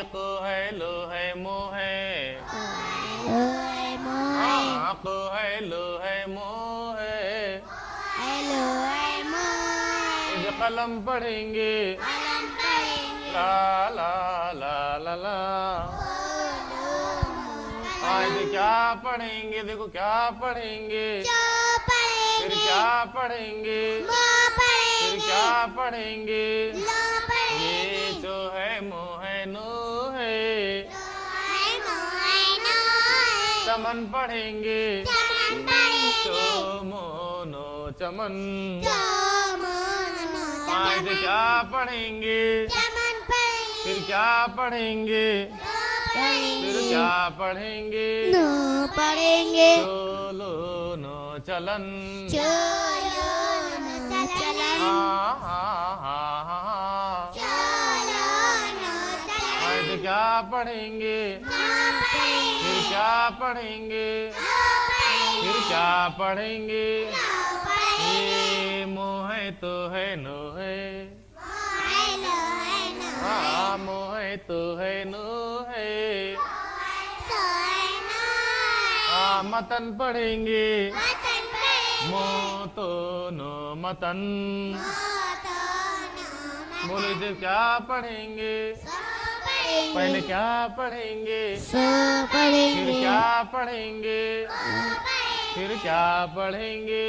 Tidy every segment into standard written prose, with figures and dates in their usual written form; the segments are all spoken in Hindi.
को है लो है मो है को है लो है मो है इस कलम पढ़ेंगे ला ला ला ला ला आज क्या पढ़ेंगे देखो क्या पढ़ेंगे फिर क्या पढ़ेंगे फिर क्या पढ़ेंगे ये जो है मो है नो है चमन पढ़ेंगे चो मो नो चमन आज क्या पढ़ेंगे फिर क्या पढ़ेंगे फिर क्या पढ़ेंगे चलो नो चलन आज क्या पढ़ेंगे फिर क्या पढ़ेंगे फिर क्या पढ़ेंगे ये मोह तो है नो है हाँ मोह तो है नो है हाँ मतन पढ़ेंगे मो तो नो मतन बोले जो क्या पढ़ेंगे पहले क्या पढ़ेंगे फिर क्या पढ़ेंगे फिर क्या पढ़ेंगे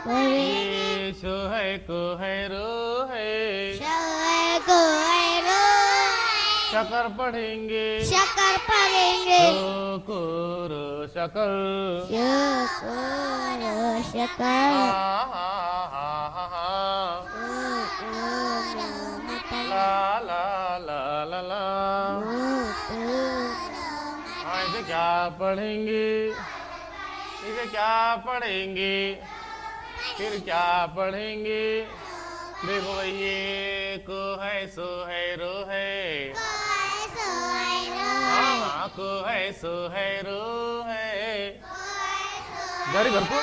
ये शो है को है रो है शकर पढ़ेंगे शो को रो शकर ला ला ला ला ला इसे क्या पढ़ेंगे इसे क्या पढ़ेंगे फिर क्या पढ़ेंगे देखो ये को है सो है रो है हाँ को है सो है रो है घर घर को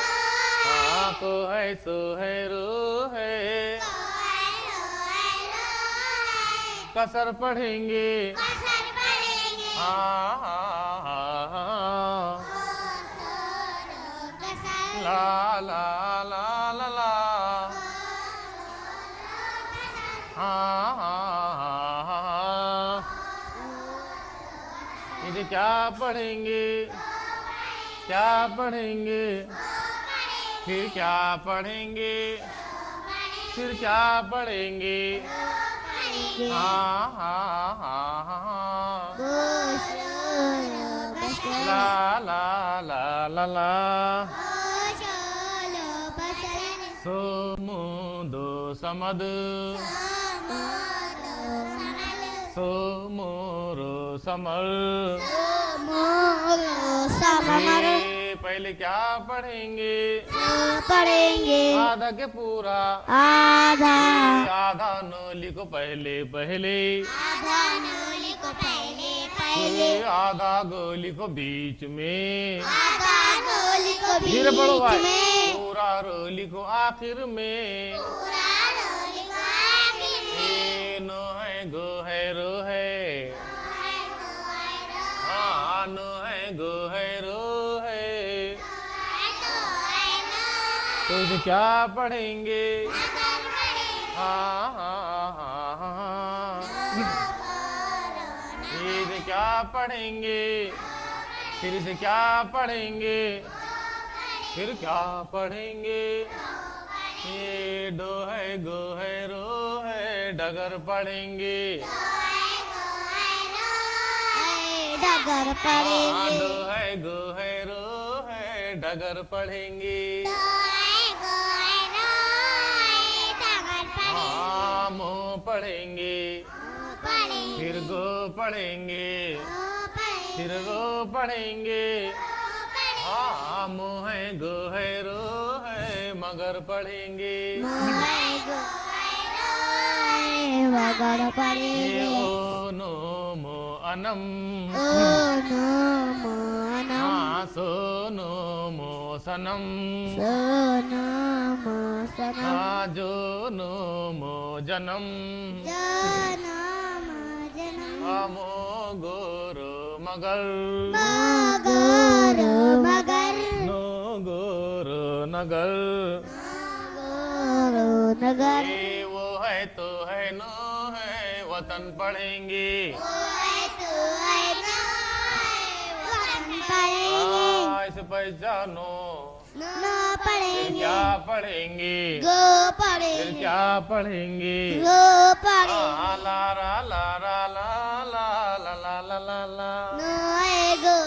हाँ को है सो है रो है कसर पढ़ेंगे हाँ हाँ हाँ हाँ ला ला ला ला ला हाँ हाँ हाँ इसे क्या पढ़ेंगे क्या पढ़ेंगे फिर क्या पढ़ेंगे फिर क्या पढ़ेंगे हाँ हाँ हाँ हाँ ला ला ला ला ला सो मो दो समद सो मोरो समर पहले क्या पढ़ेंगे आधा के पूरा आधा नोली को पहले पहले आधा गोली को बीच में फिर पढ़ो भाई पूरा रोली को आखिर में नो है गो है रो है हाँ नो है गो है रो है तो इसे क्या पढ़ेंगे हाँ हाँ हाँ हाँ इसे क्या पढ़ेंगे फिर इसे क्या पढ़ेंगे फिर क्या पढ़ेंगे ये डो है गो है रो है डगर पढ़ेंगे डगर पढ़ेंगे डो है गो है रो है डगर पढ़ेंगे हाँ मो पढ़ेंगे फिर गो पढ़ेंगे फिर रो पढ़ेंगे हाँ मो है गो है रो है मगर पढ़ेंगे मगर पढ़ेंगे ओ नो मो अनम हाँ सो नो मो सनम हाँ जो नो मो जन्म हाँ मो मगर मगर मगर नगर नगर नगर ये वो है तो है न है वतन पढ़ेंगे इसे पहचानो न फिर पढ़ेंगे क्या पढ़ेंगे गो फिर पढ़ेंगे क्या पढ़ेंगे गो पढ़ेंगे ला ला ला ला ला ला ला ला ला ला ला न